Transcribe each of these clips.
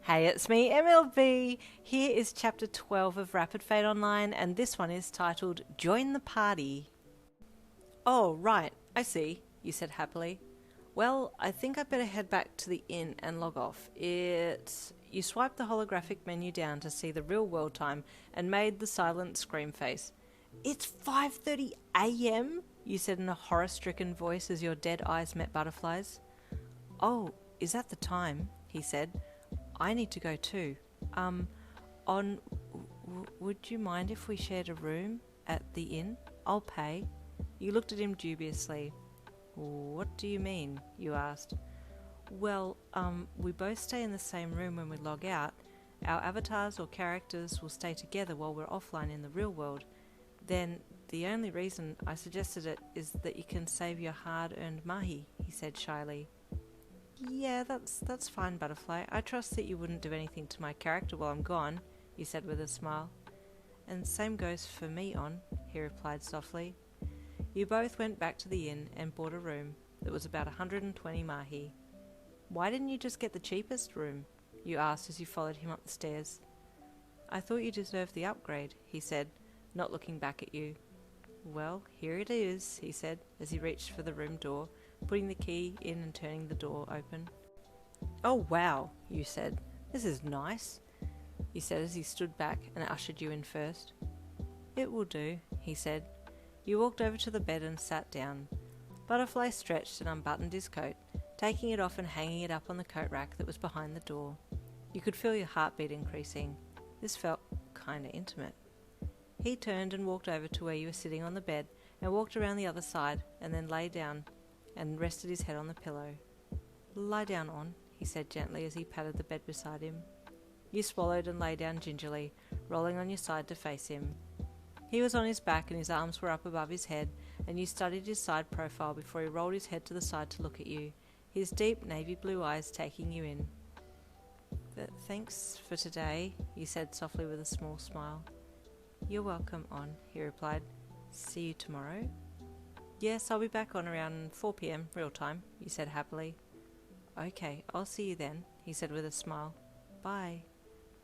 Hey, it's me, MLB. Here is chapter 12 of Rapid Fate Online, and this one is titled Join the Party. Oh, right, I see, you said happily. Well, I think I'd better head back to the inn and log off. You swiped the holographic menu down to see the real world time and made the silent scream face. It's 5:30 a.m., you said in a horror-stricken voice as your dead eyes met Butterfly's. Oh, is that the time? He said. I need to go too. Would you mind if we shared a room at the inn? I'll pay. You looked at him dubiously. What do you mean? You asked. Well, we both stay in the same room when we log out. Our avatars or characters will stay together while we're offline in the real world. Then, the only reason I suggested it is that you can save your hard-earned mahi, he said shyly. Yeah, that's fine, Butterfly. I trust that you wouldn't do anything to my character while I'm gone, you said with a smile. And same goes for me, On, he replied softly. You both went back to the inn and bought a room that was about 120 mahi. Why didn't you just get the cheapest room? You asked as you followed him up the stairs. I thought you deserved the upgrade, he said, not looking back at you. Well, here it is, he said as he reached for the room door, putting the key in and turning the door open. Oh wow, you said. This is nice, he said as he stood back and ushered you in first. It will do, he said. You walked over to the bed and sat down. Butterfly stretched and unbuttoned his coat, taking it off and hanging it up on the coat rack that was behind the door. You could feel your heartbeat increasing. This felt kinda intimate. He turned and walked over to where you were sitting on the bed and walked around the other side and then lay down and rested his head on the pillow. Lie down, On, he said gently as he patted the bed beside him. You swallowed and lay down gingerly, rolling on your side to face him. He was on his back and his arms were up above his head, and you studied his side profile before he rolled his head to the side to look at you, his deep navy blue eyes taking you in. Thanks for today, you said softly with a small smile. You're welcome, On, he replied. See you tomorrow? Yes, I'll be back on around 4 p.m. real time, you said happily. Okay, I'll see you then, he said with a smile. Bye.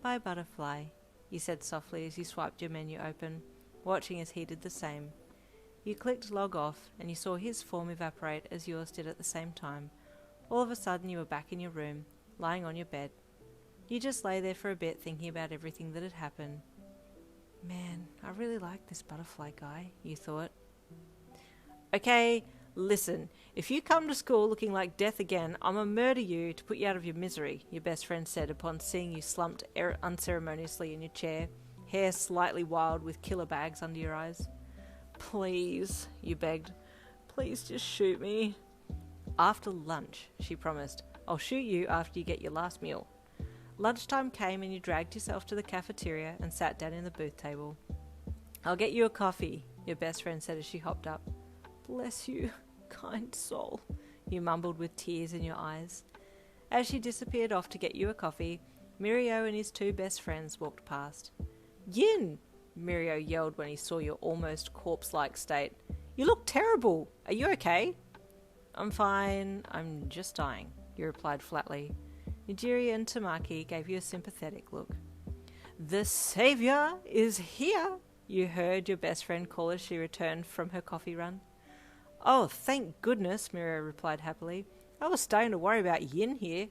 Bye, Butterfly, you said softly as you swiped your menu open, watching as he did the same. You clicked log off and you saw his form evaporate as yours did at the same time. All of a sudden you were back in your room, lying on your bed. You just lay there for a bit thinking about everything that had happened. Man, I really like this Butterfly guy, you thought. Okay, listen, if you come to school looking like death again, I'ma murder you to put you out of your misery, your best friend said upon seeing you slumped unceremoniously in your chair, hair slightly wild with killer bags under your eyes. Please, you begged. Please just shoot me. After lunch, she promised. I'll shoot you after you get your last meal. Lunchtime came and you dragged yourself to the cafeteria and sat down in the booth table. I'll get you a coffee, your best friend said as she hopped up. Bless you, kind soul, you mumbled with tears in your eyes. As she disappeared off to get you a coffee, Mirio and his two best friends walked past. Yin! Mirio yelled when he saw your almost corpse-like state. You look terrible. Are you okay? I'm fine. I'm just dying, you replied flatly. Nijiri and Tamaki gave you a sympathetic look. The saviour is here, you heard your best friend call as she returned from her coffee run. Oh, thank goodness, Mirio replied happily. I was starting to worry about Yin here.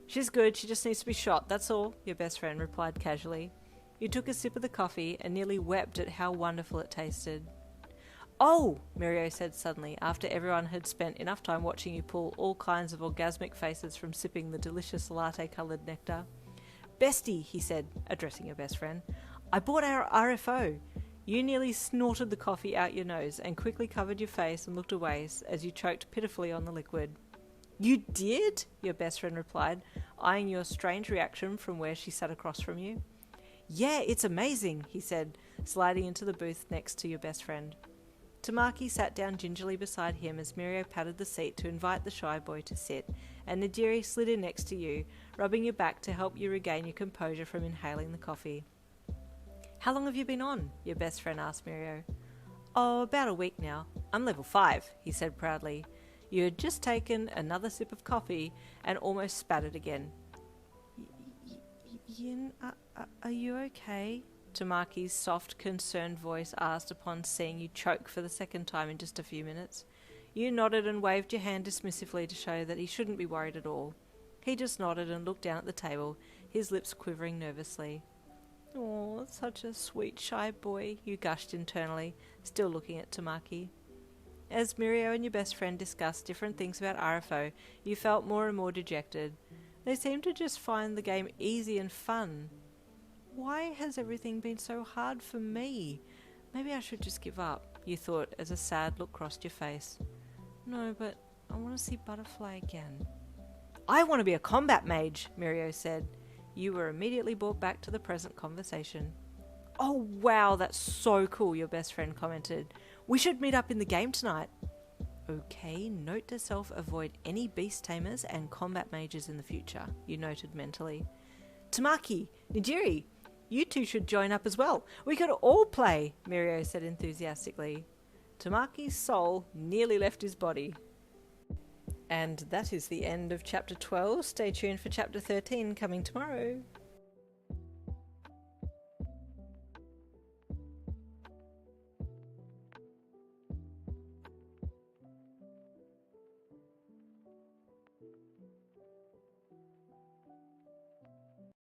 She's good, she just needs to be shot, that's all, your best friend replied casually. You took a sip of the coffee and nearly wept at how wonderful it tasted. Oh, Mirio said suddenly, after everyone had spent enough time watching you pull all kinds of orgasmic faces from sipping the delicious latte-coloured nectar. Bestie, he said, addressing your best friend, I bought our RFO. You nearly snorted the coffee out your nose and quickly covered your face and looked away as you choked pitifully on the liquid. You did? Your best friend replied, eyeing your strange reaction from where she sat across from you. Yeah, it's amazing, he said, sliding into the booth next to your best friend. Tamaki sat down gingerly beside him as Mirio patted the seat to invite the shy boy to sit, and Najiri slid in next to you, rubbing your back to help you regain your composure from inhaling the coffee. How long have you been on? Your best friend asked Mirio. Oh, about a week now. I'm level 5, he said proudly. You had just taken another sip of coffee and almost spat it again. Yin, are you okay? Tamaki's soft, concerned voice asked upon seeing you choke for the second time in just a few minutes. You nodded and waved your hand dismissively to show that he shouldn't be worried at all. He just nodded and looked down at the table, his lips quivering nervously. "Oh, such a sweet, shy boy," you gushed internally, still looking at Tamaki. As Mirio and your best friend discussed different things about RFO, you felt more and more dejected. They seemed to just find the game easy and fun. Why has everything been so hard for me? Maybe I should just give up, you thought as a sad look crossed your face. No, but I want to see Butterfly again. I want to be a combat mage, Mirio said. You were immediately brought back to the present conversation. Oh wow, that's so cool, your best friend commented. We should meet up in the game tonight. Okay, note to self, avoid any beast tamers and combat mages in the future, you noted mentally. Tamaki, Nijiri, you two should join up as well. We could all play, Mirio said enthusiastically. Tamaki's soul nearly left his body. And that is the end of chapter 12. Stay tuned for chapter 13 coming tomorrow.